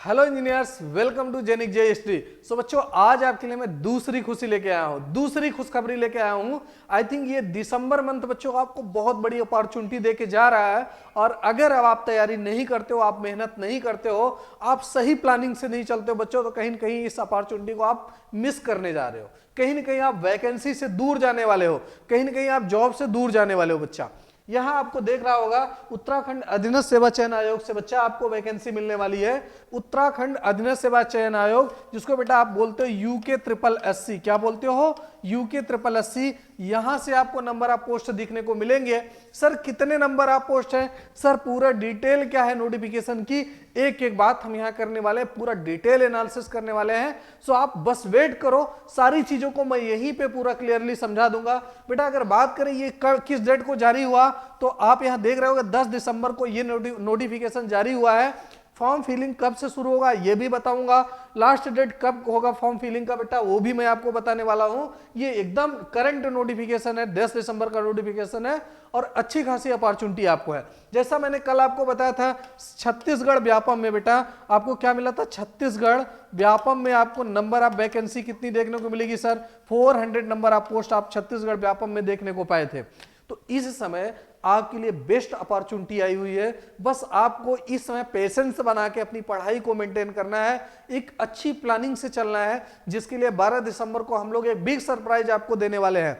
Hello engineers, welcome to जेनिक जे history. So बच्चों, आज आपके लिए मैं दूसरी खुशी लेके आया हूँ, दूसरी खुशखबरी लेके आया हूँ। आई थिंक ये दिसंबर मंथ बच्चों आपको बहुत बड़ी अपॉर्चुनिटी देके जा रहा है। और अगर अब आप तैयारी नहीं करते हो, आप मेहनत नहीं करते हो, आप सही प्लानिंग से नहीं चलते हो बच्चों, तो कहीं ना कहीं इस अपॉर्चुनिटी को आप मिस करने जा रहे हो। कहीं ना कहीं आप वैकेंसी से दूर जाने वाले हो, कहीं ना कहीं आप जॉब से दूर जाने वाले हो बच्चा। यहां आपको देख रहा होगा उत्तराखंड अधीनस्थ सेवा चयन आयोग से बच्चा आपको वैकेंसी मिलने वाली है। उत्तराखंड अधीनस्थ सेवा चयन आयोग, जिसको बेटा आप बोलते हो यूके ट्रिपल एससी। क्या बोलते हो? UK triple SC. यहां से आपको नंबर ऑफ पोस्ट दिखने को मिलेंगे। सर कितने नंबर ऑफ पोस्ट है? सर पूरा डिटेल क्या है नोटिफिकेशन की, एक एक बात हम यहां करने वाले हैं, पूरा डिटेल एनालिसिस करने वाले हैं। सो आप बस वेट करो, सारी चीजों को मैं यहीं पे पूरा क्लियरली समझा दूंगा। बेटा अगर बात करें ये किस डेट को जारी हुआ, तो आप यहां देख रहे होगे 10 दिसंबर को ये नोटिफिकेशन जारी हुआ है। फॉर्म फिलिंग कब से शुरू होगा ये भी बताऊंगा। लास्ट डेट कब होगा फॉर्म फिलिंग का बेटा वो भी मैं आपको बताने वाला हूं। ये एकदम करंट नोटिफिकेशन है, 10 दिसंबर का नोटिफिकेशन है और अच्छी खासी अपॉर्चुनिटी आपको है। जैसा मैंने कल आपको बताया था, छत्तीसगढ़ व्यापम में बेटा आपको क्या मिला था? छत्तीसगढ़ व्यापम में आपको नंबर ऑफ वैकेंसी कितनी देखने को मिलेगी? सर 400 नंबर ऑफ पोस्ट आप छत्तीसगढ़ व्यापम में देखने को पाए थे। तो इस समय आपके लिए बेस्ट अपॉर्चुनिटी आई हुई है। बस आपको इस समय पेशेंस बना के अपनी पढ़ाई को मेंटेन करना है, एक अच्छी प्लानिंग से चलना है, जिसके लिए 12 दिसंबर को हम लोग एक बिग सरप्राइज आपको देने वाले हैं।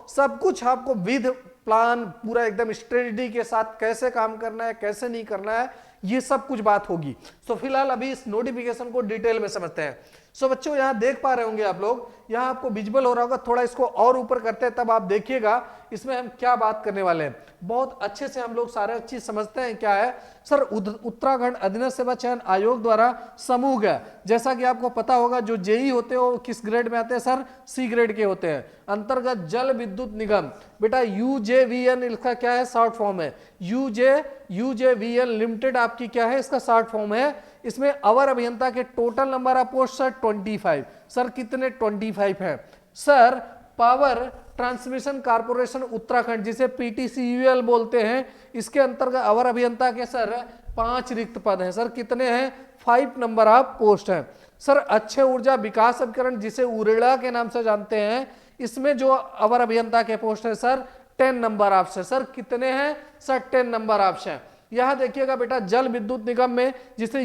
सब कुछ आपको विद प्लान, पूरा एकदम स्ट्रेटजी के साथ कैसे काम करना है, कैसे नहीं करना है, ये सब कुछ बात होगी। फिलहाल अभी इस नोटिफिकेशन को डिटेल में समझते हैं। बच्चों यहां देख पा रहे होंगे आप लोग, यहां आपको विजुअल हो रहा होगा, थोड़ा इसको और ऊपर करते हैं तब आप देखिएगा इसमें हम क्या बात करने वाले हैं। बहुत अच्छे से हम लोग सारे चीज समझते हैं क्या है। सर उत्तराखंड अधीनस्थ सेवा चयन आयोग द्वारा समूह है, जैसा कि आपको पता होगा जो जेई होते हो किस ग्रेड में आते हैं? सर सी ग्रेड के होते हैं। अंतर्गत जल विद्युत निगम बेटा यूजेवीएन, इसका क्या है? शॉर्ट फॉर्म है। यूजेवीएन लिमिटेड आपकी क्या है? इसका शॉर्ट फॉर्म है। इसमें अवर अभियंता के total number of post sir 25। Sir कितने? 25 है। Sir power transmission corporation Uttarakhand, जिसे पीटीसीयूएल बोलते हैं, इसके अंतर्गत अवर अभियंता के सर 5 रिक्त पद हैं। सर कितने हैं? 5 नंबर ऑफ पोस्ट हैं। सर अक्षय ऊर्जा विकास अभिकरण, जिसे उरेडा के नाम से जानते हैं, इसमें जो अवर अभियंता के पोस्ट है सर 10 नंबर ऑफ है। सर कितने हैं? सर 10 नंबर ऑफ है। यहां देखिएगा बेटा जल विद्युत निगम में, जिसे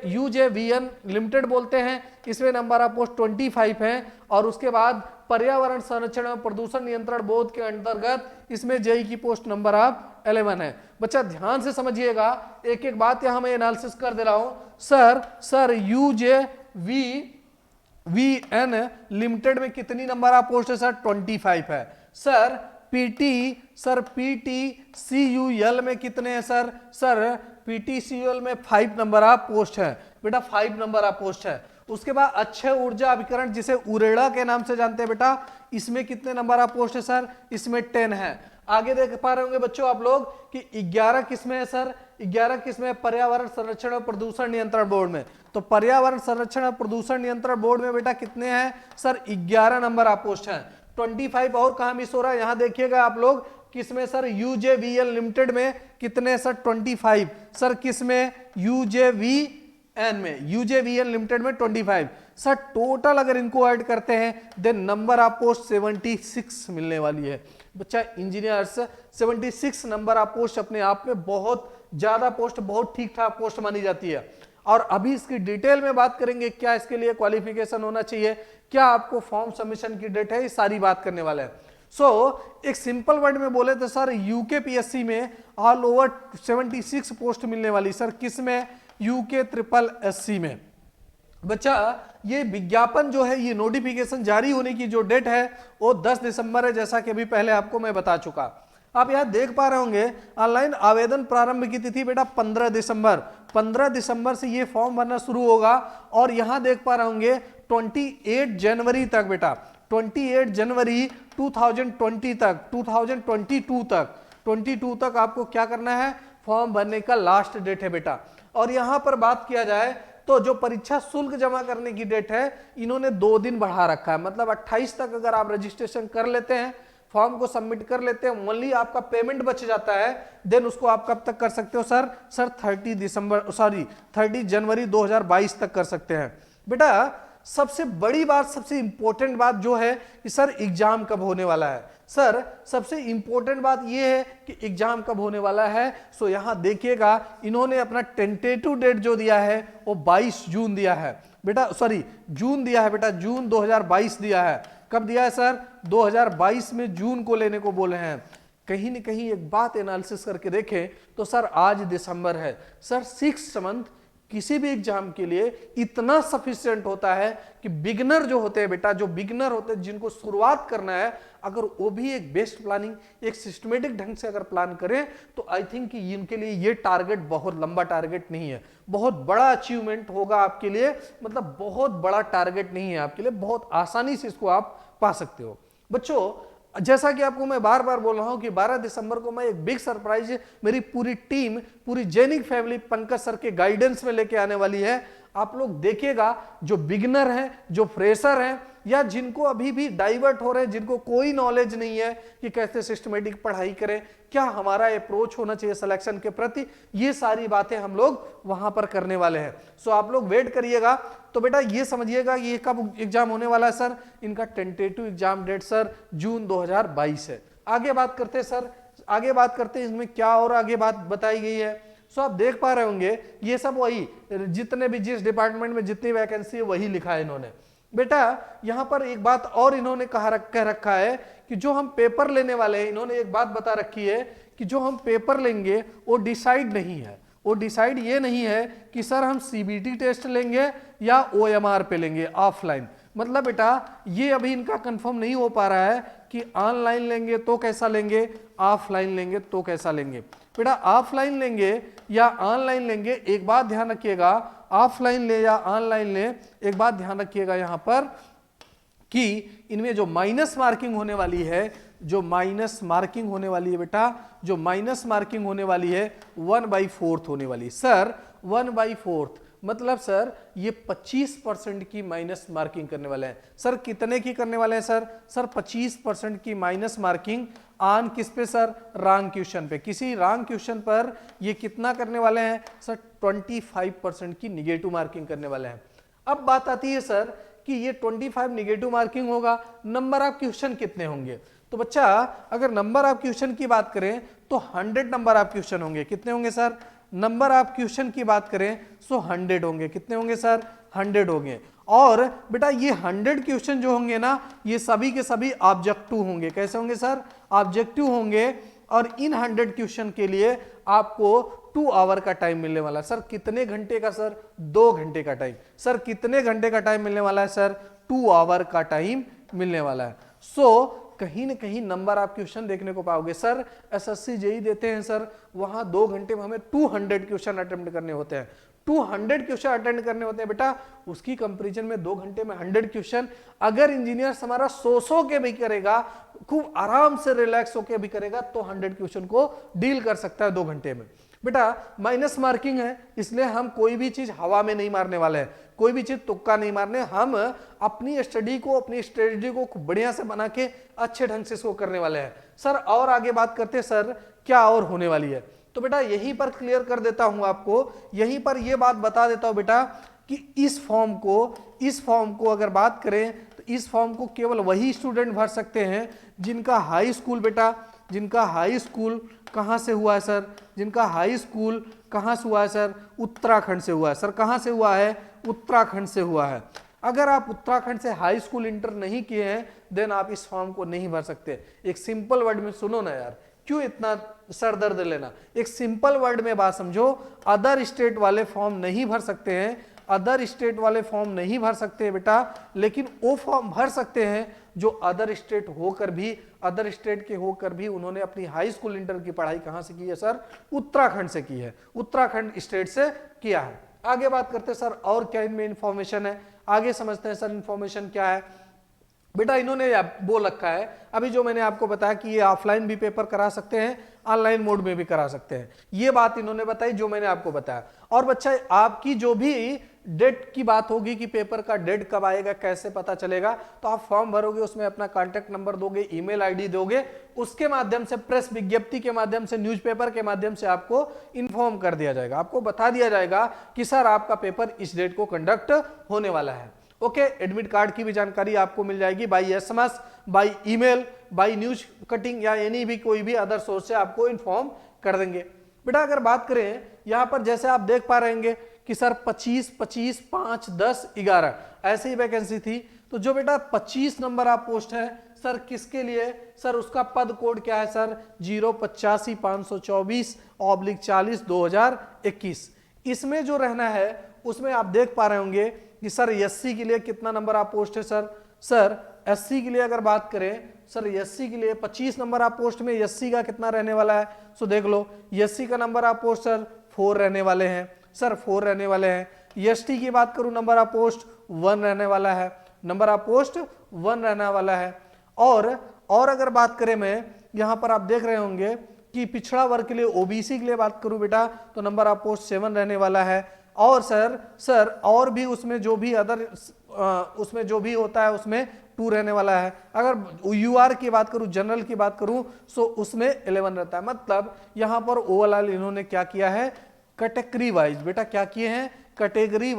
यूजेवीएन लिमिटेड बोलते हैं, इसमें नंबर ऑफ पोस्ट 25 हैं। और उसके बाद पर्यावरण संरक्षण एवं प्रदूषण नियंत्रण बोर्ड के अंतर्गत इसमें जेई की पोस्ट नंबर ऑफ 11 है। बच्चा ध्यान से समझिएगा, एक एक बात यहां मैं एनालिसिस कर दे रहा हूं। सर यूजेवीएन लिमिटेड में कितनी नंबर ऑफ पोस्ट है? सर 25 है। सर पीटीसीयूएल में कितने हैं? सर पीटीसीयूएल में 5 नंबर ऑफ पोस्ट है बेटा, 5 नंबर ऑफ पोस्ट है। उसके बाद अक्षय ऊर्जा अभिकरण, जिसे उरेडा के नाम से जानते हैं बेटा, इसमें कितने नंबर ऑफ पोस्ट है? सर इसमें 10 है। आगे देख पा रहे होंगे बच्चों आप लोग कि 11 किसमें है? सर 11 किसमें? पर्यावरण संरक्षण और प्रदूषण नियंत्रण बोर्ड में। तो पर्यावरण संरक्षण और प्रदूषण नियंत्रण बोर्ड में बेटा कितने हैं? सर 11 नंबर ऑफ पोस्ट है। 25 और कहां मिस हो रहा है? यहां देखिएगा आप लोग किसमें? सर यूजेवीएल लिमिटेड में कितने? सर 25। सर किसमें? यूजेवीएन में, यूजेवीएल लिमिटेड में 25। सर टोटल अगर इनको ऐड करते हैं देन नंबर ऑफ पोस्ट 76 मिलने वाली है। बच्चा इंजीनियर्स 76 नंबर ऑफ पोस्ट अपने आप में बहुत ज्यादा पोस्ट, बहुत ठीक ठाक पोस्ट मानी जाती है। और अभी इसकी डिटेल में बात करेंगे, क्या इसके लिए क्वालिफिकेशन होना चाहिए, क्या आपको फॉर्म सबमिशन की डेट है, ये सारी बात करने वाले हैं। एक सिंपल वर्ड में बोले तो सर यूकेपीएससी में ऑल ओवर 76 पोस्ट मिलने वाली। सर किस में? यूके ट्रिपल एससी में। बच्चा ये विज्ञापन जो है, ये नोटिफिकेशन जारी होने की जो डेट है वो 10 दिसंबर है, जैसा कि अभी पहले आपको मैं बता चुका। आप यहां देख पा रहे होंगे ऑनलाइन आवेदन प्रारंभ की तिथि बेटा 15 दिसंबर। 15 दिसंबर से ये फॉर्म भरना शुरू होगा। और यहां देख पा रहे होंगे 28 जनवरी तक बेटा, 28 जनवरी 2020 तक, 2022 तक आपको क्या करना है? फॉर्म भरने का लास्ट डेट है बेटा। और यहां पर बात किया जाए तो जो परीक्षा शुल्क जमा करने की डेट है, इन्होंने 2 दिन बढ़ा रखा है। मतलब 28 तक अगर आप रजिस्ट्रेशन कर लेते हैं फॉर्म को सबमिट कर लेते हैं, ओनली आपका पेमेंट बच जाता है, देन उसको आप कब तक कर सकते हो सर? सर 30 जनवरी 2022 तक कर सकते हैं। बेटा सबसे बड़ी बात, सबसे इंपॉर्टेंट बात जो है कि सर एग्जाम कब होने वाला है? सर सबसे इंपॉर्टेंट बात यह है कि एग्जाम कब होने वाला है। सो यहां देखिएगा, इन्होंने अपना टेंटेटिव डेट जो दिया है वो 22 जून दिया है बेटा, सॉरी जून दिया है बेटा, जून 2022 दिया है। कब दिया है सर? 2022 में जून को लेने को बोले हैं। कहीं न कहीं एक बात एनालिसिस करके देखें तो सर आज दिसंबर है, सर 6 मंथ किसी भी एग्जाम के लिए इतना सफिशिएंट होता है कि बिगनर जो होते हैं बेटा, जो बिगनर होते हैं जिनको शुरुआत करना है, अगर वो भी एक बेस्ट प्लानिंग, एक सिस्टमेटिक ढंग से अगर प्लान करें तो आई थिंक कि इनके लिए ये टारगेट बहुत लंबा टारगेट नहीं है, बहुत बड़ा अचीवमेंट होगा आपके लिए, मतलब बहुत बड़ा टारगेट नहीं है आपके लिए, बहुत आसानी से इसको आप पा सकते हो। बच्चों जैसा कि आपको मैं बार बार बोल रहा हूं कि 12 दिसंबर को मैं एक बिग सरप्राइज मेरी पूरी टीम, पूरी जेनिक फैमिली पंकज सर के गाइडेंस में लेके आने वाली है। आप लोग देखिएगा, जो बिगिनर हैं, जो फ्रेशर हैं, या जिनको अभी भी डाइवर्ट हो रहे हैं, जिनको कोई नॉलेज नहीं है कि कैसे सिस्टमेटिक पढ़ाई करें, क्या हमारा अप्रोच होना चाहिए सिलेक्शन के प्रति, ये सारी बातें हम लोग वहां पर करने वाले हैं। सो आप लोग वेट करिएगा। तो बेटा ये समझिएगा ये कब एग्जाम होने वाला है सर? इनका टेंटेटिव एग्जाम डेट सर जून 2022 है। आगे बात करते हैं सर, आगे बात करते हैं इसमें क्या और आगे बात बताई गई है। सो आप देख पा रहे होंगे ये सब वही, जितने भी जिस डिपार्टमेंट में जितनी वैकेंसी है वही लिखा है इन्होंने। बेटा यहां पर एक बात और इन्होंने कह रखा है कि जो हम पेपर लेने वाले हैं, इन्होंने एक बात बता रखी है कि जो हम पेपर लेंगे वो डिसाइड नहीं है, वो डिसाइड ये नहीं है कि सर हम सीबीटी टेस्ट लेंगे या ओएमआर पे लेंगे ऑफलाइन। मतलब बेटा ये अभी इनका कंफर्म नहीं हो पा रहा है कि ऑनलाइन लेंगे तो कैसा लेंगे, ऑफलाइन लेंगे तो कैसा लेंगे। बेटा ऑफलाइन लेंगे या ऑनलाइन लेंगे, एक बात ध्यान रखिएगा, ऑफलाइन ले या ऑनलाइन ले, एक बात ध्यान रखिएगा यहां पर कि इनमें जो माइनस मार्किंग होने वाली है, जो माइनस मार्किंग होने वाली है बेटा, जो माइनस मार्किंग होने वाली है 1/4 होने वाली। सर 1/4 मतलब सर ये 25% की माइनस मार्किंग करने वाले हैं। सर कितने की करने वाले हैं सर? सर 25% की माइनस मार्किंग ऑन किस पे सर? रॉन्ग क्वेश्चन पे। किसी रॉन्ग क्वेश्चन पर ये कितना करने वाले हैं सर? 25% की निगेटिव मार्किंग करने वाले हैं। अब बात आती है सर कि ये 25 निगेटिव मार्किंग होगा, नंबर ऑफ क्वेश्चन कितने होंगे? तो बच्चा अगर नंबर ऑफ क्वेश्चन की बात करें तो 100 नंबर ऑफ क्वेश्चन होंगे। कितने होंगे सर? नंबर ऑफ क्वेश्चन की बात करें सो 100 होंगे। कितने होंगे सर? 100 होंगे। और बेटा ये 100 क्वेश्चन जो होंगे ना, ये सभी के सभी ऑब्जेक्टिव होंगे। कैसे होंगे सर? ऑब्जेक्टिव होंगे। और इन 100 क्वेश्चन के लिए आपको 2 आवर का टाइम मिलने वाला है। सर कितने घंटे का सर? 2 घंटे का टाइम। सर कितने घंटे का टाइम मिलने वाला है सर? 2 आवर का टाइम मिलने वाला है। सो कहीं ना कहीं नंबर आप क्वेश्चन देखने को पाओगे। सर एसएससी जेई देते हैं सर, वहां 2 घंटे में हमें 200 क्वेश्चन अटेम्प्ट करने होते हैं। 200 क्वेश्चन अटेंड करने होते हैं बेटा, उसकी कंपैरिजन में 2 घंटे में 100 क्वेश्चन अगर इंजीनियर हमारा 100 के भी करेगा, खूब आराम से रिलैक्स होकर भी करेगा, तो 100 क्वेश्चन को डील कर सकता है 2 घंटे में। बेटा माइनस मार्किंग है, इसलिए हम कोई भी चीज हवा में नहीं मारने वाले हैं, कोई भी चीज तुक्का नहीं मारने। हम अपनी स्टडी को, अपनी स्ट्रेटजी को बढ़िया से बना के अच्छे ढंग से इसको करने वाले हैं। सर और आगे बात करते हैं सर क्या और होने वाली है। तो बेटा यहीं पर क्लियर कर देता हूं आपको, यहीं पर यह बात बता देता हूं बेटा कि इस फॉर्म को अगर बात करें तो इस फॉर्म को केवल वही स्टूडेंट भर सकते हैं जिनका हाई स्कूल, बेटा जिनका हाई स्कूल कहां से हुआ है सर? जिनका हाई स्कूल कहां से हुआ है सर? उत्तराखंड से हुआ है। सर कहां से हुआ है? उत्तराखंड से हुआ है। अगर आप उत्तराखंड से हाई स्कूल इंटर नहीं किए हैं देन आप इस फॉर्म को नहीं भर सकते। एक सिंपल वर्ड में सुनो ना यार, क्यों इतना सर दर्द लेना, एक सिंपल वर्ड में बात समझो। अदर स्टेट वाले फॉर्म नहीं भर सकते हैं, अदर स्टेट वाले फॉर्म नहीं भर सकते हैं बेटा, लेकिन वो फॉर्म भर सकते हैं जो अदर स्टेट होकर भी, अदर स्टेट के होकर भी उन्होंने अपनी हाई स्कूल इंटर की पढ़ाई कहां से की है सर? उत्तराखंड से की है, उत्तराखंड स्टेट से किया है। आगे बात करते हैं सर और क्या इनमें इंफॉर्मेशन है, आगे समझते हैं सर इंफॉर्मेशन क्या है। बेटा इन्होंने बोल रखा है अभी जो मैंने आपको बताया कि ये ऑफलाइन भी पेपर करा सकते हैं, ऑनलाइन मोड में भी करा सकते हैं, ये बात इन्होंने बताई जो मैंने आपको बताया। और बच्चा आपकी जो भी डेट की बात होगी कि पेपर का डेट कब आएगा, कैसे पता चलेगा, तो आप फॉर्म भरोगे, उसमें अपना कॉन्टैक्ट नंबर दोगे, ईमेल आईडी दोगे, उसके माध्यम से प्रेस विज्ञप्ति के माध्यम से, न्यूज़पेपर के माध्यम से आपको इन्फॉर्म कर दिया जाएगा, आपको बता दिया जाएगा कि सर आपका पेपर इस डेट को कंडक्ट होने वाला है। ओके, एडमिट कार्ड की भी जानकारी आपको मिल जाएगी by SMS, by email, by news cutting या एनी भी कोई भी अदर सोर्स से आपको इन्फॉर्म कर देंगे। बेटा अगर बात करें यहां पर, जैसे आप देख पा रहेंगे कि सर 25, 25, 5, 10, 11 ऐसी ही वैकेंसी थी। तो जो बेटा 25 नंबर आप पोस्ट है सर किसके लिए, सर उसका पद कोड क्या है सर 085,524/40/2021। इसमें जो रहना है उसमें आप देख पा रहे होंगे कि सर एससी के लिए कितना नंबर आप पोस्ट है सर एससी के लिए अगर बात करें, सर एससी के लिए 25 नंबर आप पोस्ट में एससी का कितना रहने वाला है, सो देख लो एससी का नंबर आप पोस्ट सर 4 रहने वाले हैं, सर 4 रहने वाले हैं। एसटी की बात करूं नंबर आप पोस्ट 1 रहने वाला है, नंबर आप पोस्ट 1 रहने वाला है। और अगर बात करें मैं यहां पर आप देख रहे होंगे कि पिछड़ा वर्ग के लिए ओबीसी के लिए बात करूं बेटा तो नंबर आप पोस्ट 7 रहने वाला है। और सर और भी उसमें जो भी अदर उसमें जो भी होता है उसमें 2 रहने वाला है। अगर यूआर की बात करूं, जनरल की बात करूं, सो उसमें 11 रहता है। मतलब यहां पर ओवरऑल इन्होंने क्या किया है, कैटेगरी वाइज, बेटा क्या किए हैं, कैटेगरी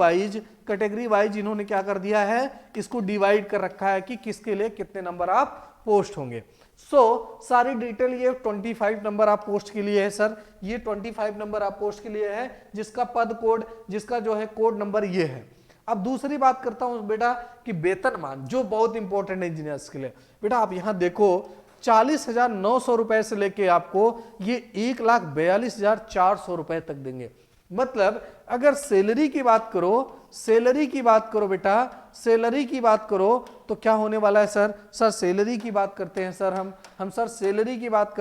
वाइज इन्होंने क्या कर दिया है, इसको डिवाइड कर रखा है कि किसके लिए कितने नंबर आप पोस्ट होंगे। सारी डिटेल ये 25 नंबर आप पोस्ट के लिए है सर, ये 25 नंबर आप पोस्ट के लिए है जिसका पद कोड, जिसका जो है कोड नंबर ये है। अब दूसरी बात करता हूं बेटा कि वेतनमान जो बहुत इंपॉर्टेंट है इंजीनियर्स के लिए। बेटा आप यहां देखो 40,900 रुपए से लेके आपको ये 1,42,400 रुपए तक देंगे। मतलब अगर सैलरी की बात करो बेटा, सैलरी की बात करो तो क्या होने वाला है सर सैलरी की बात करते हैं सर हम सर सैलरी की बात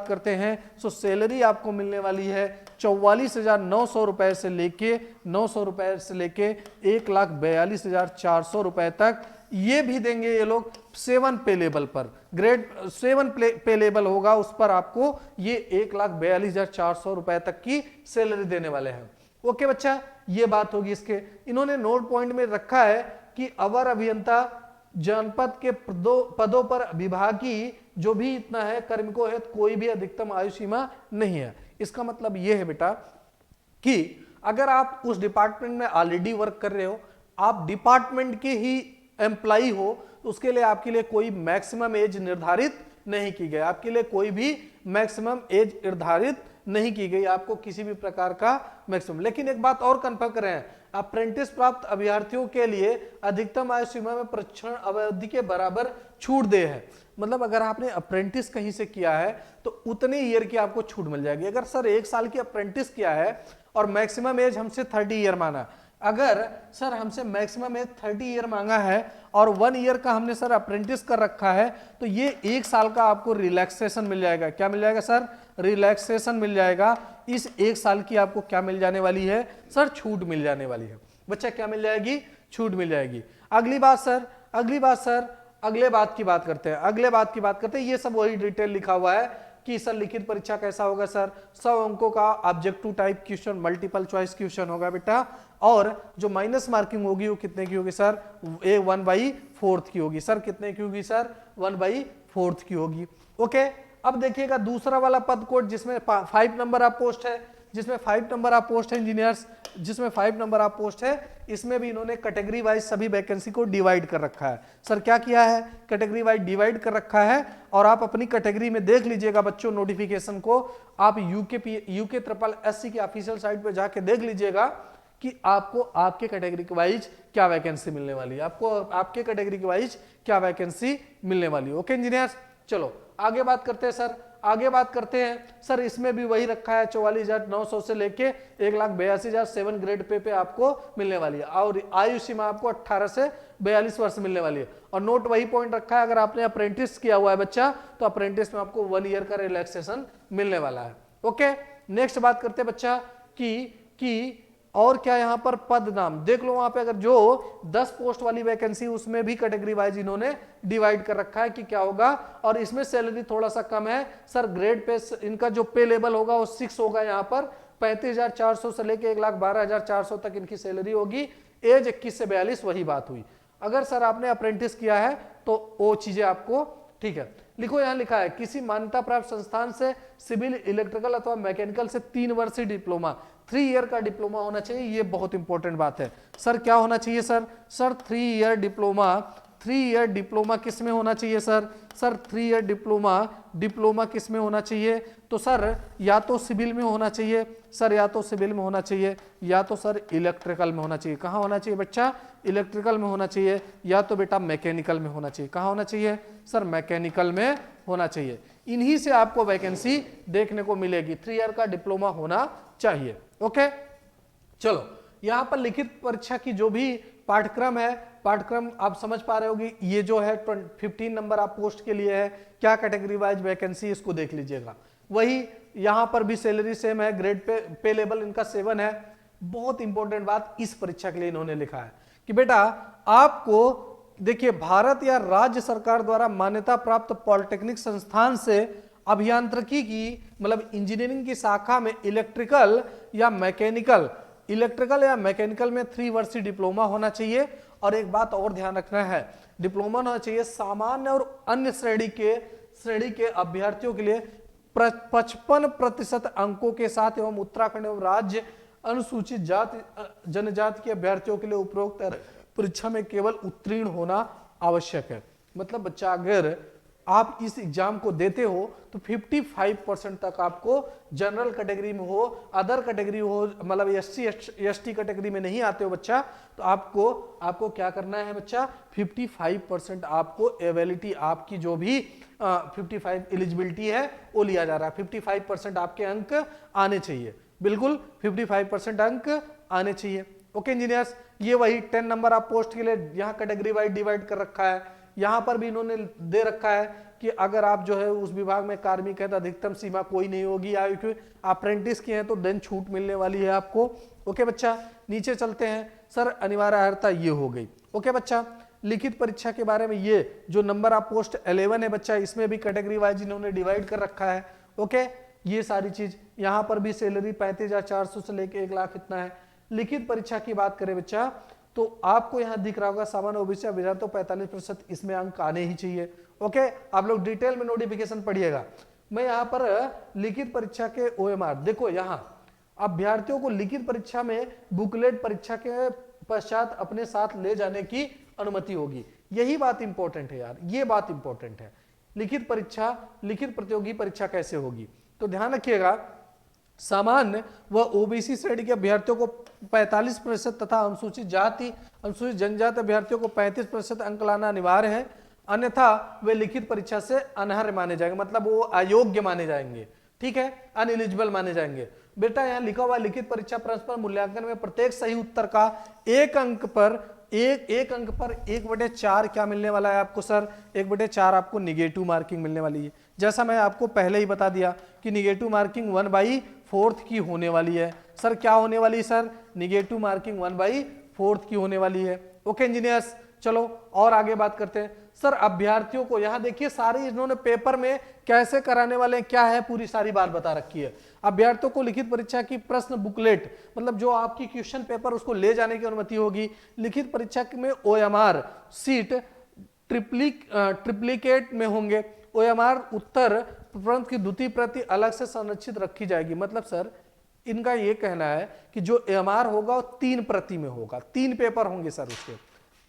करते हैं। सो सैलरी आपको मिलने वाली है 44,900 रुपए से लेके 1,42,400 रुपए तक। ये भी देंगे ये लोग 7 पे लेवल पर, ग्रेड 7 पे लेवल होगा उस पर आपको ये 1,42,400 रुपए तक की सैलरी देने वाले हैं। ओके बच्चा, ये बात होगी इसके। इन्होंने नोट पॉइंट में रखा है कि अवर अभियंता जनपद के पदों पर विभागीय जो भी इतना है कार्मिकों है कोई भी अधिकतम आयु सीमा नहीं है। इसका मतलब यह है बेटा कि अगर आप उस डिपार्टमेंट में ऑलरेडी वर्क कर रहे हो, आप डिपार्टमेंट के ही एम्प्लॉई हो, तो उसके लिए आपके लिए कोई मैक्सिमम एज निर्धारित नहीं की गई, आपके लिए कोई भी मैक्सिमम एज निर्धारित नहीं की गई, आपको किसी भी प्रकार का मैक्सिमम। लेकिन एक बात और कंफर्म कर रहे हैं, अप्रेंटिस प्राप्त अभ्यर्थियों के लिए अधिकतम आयु सीमा में प्रशिक्षण अवधि के बराबर छूट दे है। मतलब अगर आपने अप्रेंटिस कहीं से किया है तो उतने ईयर की आपको छूट मिल जाएगी। अगर सर 1 साल की अप्रेंटिस किया है और मैक्सिमम एज हमसे 30 ईयर माना, अगर सर हमसे मैक्सिमम एज 30 ईयर मांगा है और 1 ईयर का हमने सर अप्रेंटिस कर रखा है, तो ये 1 साल का आपको रिलैक्सेशन मिल जाएगा। क्या मिल जाएगा सर, रिलैक्सेशन मिल जाएगा। इस 1 साल की आपको क्या मिल जाने वाली है सर, छूट मिल जाने वाली है। बच्चा क्या मिल जाएगी, छूट मिल जाएगी। अगली बात सर अगले बात की बात करते हैं। ये सब वही डिटेल लिखा हुआ है कि सर लिखित परीक्षा कैसा होगा सर, 100 अंकों का objective type question, multiple choice question होगा बेटा। और जो माइनस मार्किंग होगी वो कितने की होगी सर, 1/4 की होगी। सर कितने की होगी सर, 1/4 की होगी। ओके, अब देखिएगा दूसरा वाला पद कोड जिसमें 5 नंबर आप पोस्ट है, इंजीनियर्स, जिसमें 5 नंबर आप पोस्ट है, इसमें भी इन्होंने कैटेगरी वाइज सभी वैकेंसी को डिवाइड कर रखा है। सर क्या किया है, कैटेगरी वाइज डिवाइड कर रखा है। और आप अपनी कैटेगरी में देख लीजिएगा बच्चों, नोटिफिकेशन को आप यूके ट्रिपल एससी की ऑफिशियल साइट पे जाके देख लीजिएगा कि आपको आपके कैटेगरी के वाइज क्या वैकेंसी मिलने वाली है, आपको आपके कैटेगरी के वाइज क्या वैकेंसी मिलने वाली है। ओके इंजीनियर्स, चलो आगे बात करते हैं सर इसमें भी वही रखा है 44,900 से लेके 1,82,000 7 ग्रेड पे आपको मिलने वाली है। और आयु सीमा आपको 18 से 42 वर्ष मिलने वाली है। और नोट वही पॉइंट रखा है, अगर आपने अप्रेंटिस किया हुआ है बच्चा तो अप्रेंटिस में आपको 1 ईयर का रिलैक्सेशन मिलने वाला है। ओके, नेक्स्ट बात करते हैं बच्चा कि और क्या यहाँ पर पद नाम देख लो। वहां पे अगर जो 10 पोस्ट वाली वैकेंसी उसमें भी कैटेगरी वाइज इन्होंने डिवाइड कर रखा है कि क्या होगा। और इसमें सैलरी थोड़ा सा कम है सर, ग्रेड पे इनका जो पे लेवल होगा वो 6 होगा यहाँ पर, 35,400 से लेके 1,12,400 तक इनकी सैलरी होगी। एज 21 से 42, वही बात हुई। अगर सर आपने अप्रेंटिस किया है तो वो चीजें आपको ठीक है। लिखो, यहां लिखा है किसी मान्यता प्राप्त संस्थान से सिविल, इलेक्ट्रिकल अथवा मैकेनिकल से 3 वर्षीय डिप्लोमा, 3 ईयर का डिप्लोमा होना चाहिए। ये बहुत इंपॉर्टेंट बात है। सर क्या होना चाहिए sir? Sir 3 year diploma, 3 year diploma किस में होना चाहिए सर? सर 3 ईयर डिप्लोमा किस में होना चाहिए? तो सर या तो सिविल में होना चाहिए सर, या तो सिविल में होना चाहिए, या तो सर इलेक्ट्रिकल में होना चाहिए। कहाँ होना चाहिए बच्चा? इलेक्ट्रिकल में होना चाहिए, या तो बेटा मैकेनिकल में होना चाहिए। कहाँ होना चाहिए सर? मैकेनिकल में होना चाहिए। इन्हीं से आपको वैकेंसी देखने को मिलेगी। 3 ईयर का डिप्लोमा होना चाहिए। ओके, चलो यहां पर लिखित परीक्षा की जो भी पाठ्यक्रम है, पाठ्यक्रम आप समझ पा रहे होगी। ये जो है 15 नंबर आप पोस्ट के लिए है, क्या कैटेगरी वाइज वैकेंसी, इसको देख लीजिएगा। वही यहां पर भी सैलरी सेम है, ग्रेड पे लेवल इनका 7 है। बहुत इंपॉर्टेंट बात इस परीक्षा के लिए इन्होंने लिखा है कि बेटा आपको देखिए, भारत या राज्य सरकार द्वारा मान्यता प्राप्त पॉलिटेक्निक संस्थान से अभियांत्रिकी की मतलब इंजीनियरिंग की शाखा में इलेक्ट्रिकल या मैकेनिकल में 3 वर्षीय डिप्लोमा होना चाहिए। और एक बात और ध्यान रखना है, डिप्लोमा होना चाहिए सामान्य और अन्य श्रेणी के अभ्यर्थियों के लिए 55% अंकों के साथ एवं उत्तराखंड एवं राज्य अनुसूचित जाति जनजाति के अभ्यर्थियों के लिए उपरोक्त परीक्षा में केवल उत्तीर्ण होना आवश्यक है। मतलब बच्चा अगर आप इस एग्जाम को देते हो तो 55% तक आपको जनरल कैटेगरी में हो, अदर कैटेगरी हो, मतलब एसटी कैटेगरी में नहीं आते हो बच्चा, तो आपको क्या करना है बच्चा? 55% आपको एबिलिटी, आपकी जो भी 55 एलिजिबिलिटी है वो लिया जा रहा है। 55% आपके अंक आने चाहिए, बिल्कुल 55% अंक आने चाहिए। ओके इंजीनियर्स, ये वही 10 नंबर आप पोस्ट के लिए यहाँ कैटेगरी वाइज डिवाइड कर रखा है। यहाँ पर भी इन्होंने दे रखा है कि अगर आप जो है उस विभाग में कार्मिक है तो अधिकतम सीमा कोई नहीं होगी, आयु अप्रेंटिस किए हैं तो देन छूट मिलने वाली है आपको। ओके बच्चा, नीचे चलते हैं। सर अनिवार्य अर्हता ये हो गई। ओके बच्चा, लिखित परीक्षा के बारे में ये जो नंबर आप पोस्ट 11 है बच्चा, इसमें भी कैटेगरी वाइज इन्होंने डिवाइड कर रखा है। ओके, ये सारी चीज, यहाँ पर भी सैलरी 35,400 से लेके 1 लाख इतना है। लिखित परीक्षा की बात करें बच्चा तो आपको यहां दिख रहा होगा सामान्य ओबीसी अभ्यर्थी तो 45% इसमें अंक आने ही चाहिए। ओके, आप लोग डिटेल में नोटिफिकेशन पढ़िएगा। मैं यहां पर लिखित परीक्षा के ओएमआर देखो, यहां अभ्यर्थियों को लिखित परीक्षा में बुकलेट परीक्षा के पश्चात अपने साथ ले जाने की अनुमति होगी। यही बात इंपॉर्टेंट है यार, ये बात इंपॉर्टेंट है। लिखित प्रतियोगी परीक्षा कैसे होगी तो ध्यान रखिएगा, सामान्य व ओबीसी श्रेणी के अभ्यर्थियों को 45% तथा अनुसूचित जनजाति अभ्यर्थियों को 35% अंक लाना अनिवार्य है, अन्यथा वे लिखित परीक्षा से अनर्ह माने जाएंगे, मतलब वो अयोग्य माने जाएंगे। ठीक है, अनएलिजिबल माने जाएंगे। बेटा यहाँ लिखा हुआ लिखित परीक्षा परस्पर मूल्यांकन में प्रत्येक सही उत्तर का एक अंक पर 1/4 क्या मिलने वाला है आपको सर? 1/4 आपको निगेटिव मार्किंग मिलने वाली है। जैसा मैं आपको पहले ही बता दिया कि निगेटिव मार्किंग 1/4 की होने वाली है। सर क्या होने वाली है सर? निगेटिव मार्किंग 1/4 की होने वाली है। ओके इंजीनियर्स, चलो और आगे बात करते हैं। सर अभ्यर्थियों को यहाँ देखिए सारी इन्होंने पेपर में कैसे कराने वाले हैं, क्या है, पूरी सारी बात बता रखी है। अभ्यर्थियों को लिखित परीक्षा की प्रश्न बुकलेट, मतलब जो आपकी क्वेश्चन पेपर उसको ले जाने की अनुमति होगी। लिखित परीक्षा में ओएमआर सीट ट्रिप्लिकेट में होंगे। ओएमआर उत्तर प्रबंध की द्वितीय प्रति अलग से संरक्षित रखी जाएगी। मतलब सर इनका ये कहना है कि जो एमआर होगा वो 3 प्रति में होगा, 3 पेपर होंगे सर उसके।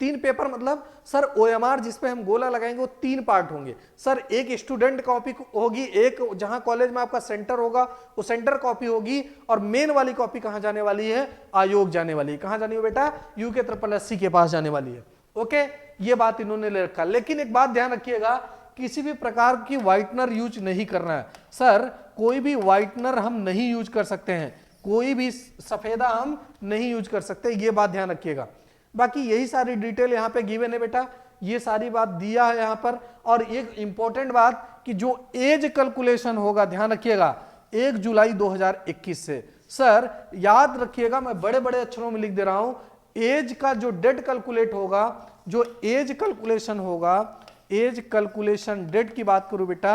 3 पेपर मतलब सर ओएमआर जिसपे हम गोला लगाएंगे वो 3 पार्ट होंगे सर। एक स्टूडेंट कॉपी होगी, एक जहां कॉलेज में आपका सेंटर होगा वो सेंटर कॉपी होगी, और मेन वाली कॉपी कहां जाने वाली है? आयोग जाने वाली है। कहां जानी है बेटा? यूके SSSC के पास जाने वाली है। ओके, ये बात इन्होंने ले रखा। लेकिन एक बात ध्यान रखिएगा, किसी भी प्रकार की व्हाइटनर यूज नहीं करना है सर। कोई भी व्हाइटनर हम नहीं यूज कर सकते हैं, कोई भी सफेदा हम नहीं यूज कर सकते, ये बात ध्यान रखिएगा। बाकी यही सारी डिटेल यहाँ पे गिवन है बेटा, ये सारी बात दिया है यहाँ पर। और एक इंपॉर्टेंट बात कि जो एज कैलकुलेशन होगा, ध्यान रखिएगा 1 जुलाई 2021 से। सर याद रखिएगा, मैं बड़े बड़े अक्षरों में लिख दे रहा हूं, एज का जो डेट कैलकुलेट होगा, जो एज कैलकुलेशन होगा, एज कैलकुलेशन डेट की बात करूं बेटा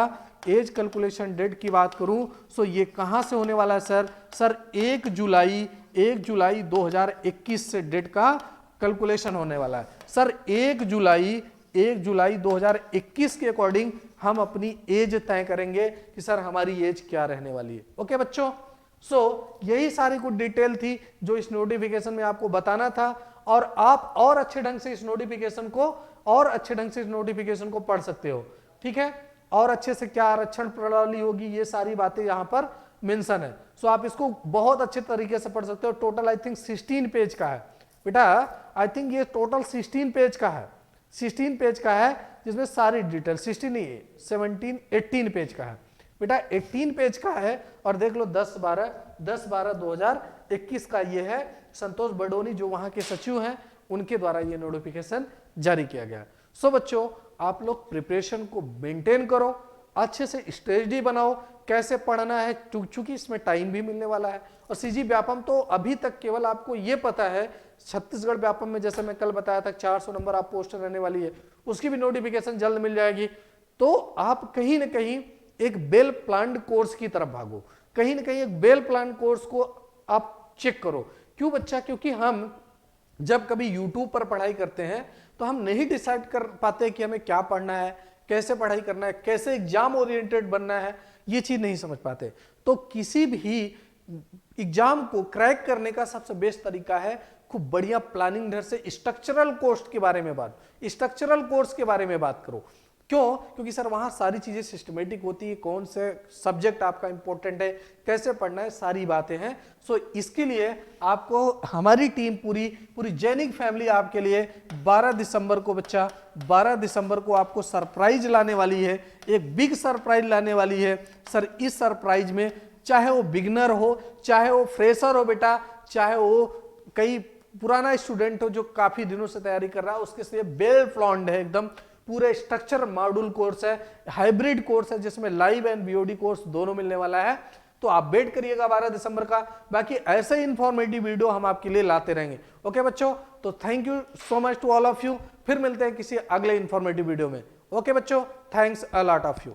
एज कैलकुलेशन डेट की बात करूं सो ये कहां से होने वाला है सर 1 जुलाई 2021 से डेट का कैलकुलेशन होने वाला है सर। 1 जुलाई 2021 के अकॉर्डिंग हम अपनी एज तय करेंगे कि सर हमारी एज क्या रहने वाली है। ओके बच्चों, सो यही सारी कुछ डिटेल थी जो इस नोटिफिकेशन में आपको बताना था, और आप और अच्छे ढंग से इस नोटिफिकेशन को पढ़ सकते हो। ठीक है, और अच्छे से क्या आरक्षण प्रणाली होगी ये सारी बातें यहां पर मेंशन है। सो आप इसको बहुत अच्छे तरीके से पढ़ सकते हो। टोटल आई थिंक 16 पेज का है बेटा, आई थिंक ये टोटल 16 पेज का है, 16 पेज का है, जिसमें सारी डिटेल 16 नहीं 17 18 पेज का है बेटा, 18 पेज का है। और देख लो 10/12/2021 का ये है। संतोष बडोनी जो वहां के सचिव हैं उनके द्वारा ये नोटिफिकेशन जारी किया गया। सो बच्चों, आप लोग प्रिपरेशन को मेंटेन करो, अच्छे से स्ट्रेटजी बनाओ कैसे पढ़ना है, चूंकि इसमें टाइम भी मिलने वाला है। और सीजी व्यापम तो अभी तक केवल आपको ये पता है, छत्तीसगढ़ व्यापम में जैसे मैं कल बताया था 400 नंबर आप पोस्ट रहने वाली है, उसकी भी नोटिफिकेशन जल्द मिल जाएगी। तो आप कहीं ना कहीं एक वेल प्लान्ड कोर्स की तरफ भागो, कहीं ना कहीं एक वेल प्लान्ड कोर्स को आप चेक करो। क्यों बच्चा? क्योंकि हम जब कभी YouTube पर पढ़ाई करते हैं तो हम नहीं डिसाइड कर पाते कि हमें क्या पढ़ना है, कैसे पढ़ाई करना है, कैसे एग्जाम ओरिएंटेड बनना है, ये चीज नहीं समझ पाते। तो किसी भी एग्जाम को क्रैक करने का सबसे बेस्ट तरीका है खूब बढ़िया प्लानिंग ढंग से स्ट्रक्चरल कोर्स के बारे में बात करो। क्यों? क्योंकि सर वहां सारी चीजें सिस्टमेटिक होती है, कौन से सब्जेक्ट आपका इंपॉर्टेंट है, कैसे पढ़ना है, सारी बातें हैं। सो इसके लिए आपको हमारी टीम पूरी जैनिक फैमिली आपके लिए 12 दिसंबर को बच्चा 12 दिसंबर को आपको सरप्राइज लाने वाली है, एक बिग सरप्राइज लाने वाली है सर। इस सरप्राइज में चाहे वो बिगनर हो, चाहे वो फ्रेशर हो बेटा, चाहे वो कई पुराना स्टूडेंट हो जो काफी दिनों से तैयारी कर रहा है, उसके लिए वेल प्लान्ड है एकदम। पूरे स्ट्रक्चर मॉड्यूल कोर्स है, हाइब्रिड कोर्स है, जिसमें लाइव एंड बीओडी कोर्स दोनों मिलने वाला है। तो आप वेट करिएगा 12 दिसंबर का। बाकी ऐसे ही इंफॉर्मेटिव वीडियो हम आपके लिए लाते रहेंगे। ओके बच्चों, तो thank you so much to all of you. फिर मिलते हैं किसी अगले इंफॉर्मेटिव वीडियो में। ओके बच्चों, thanks a lot of you.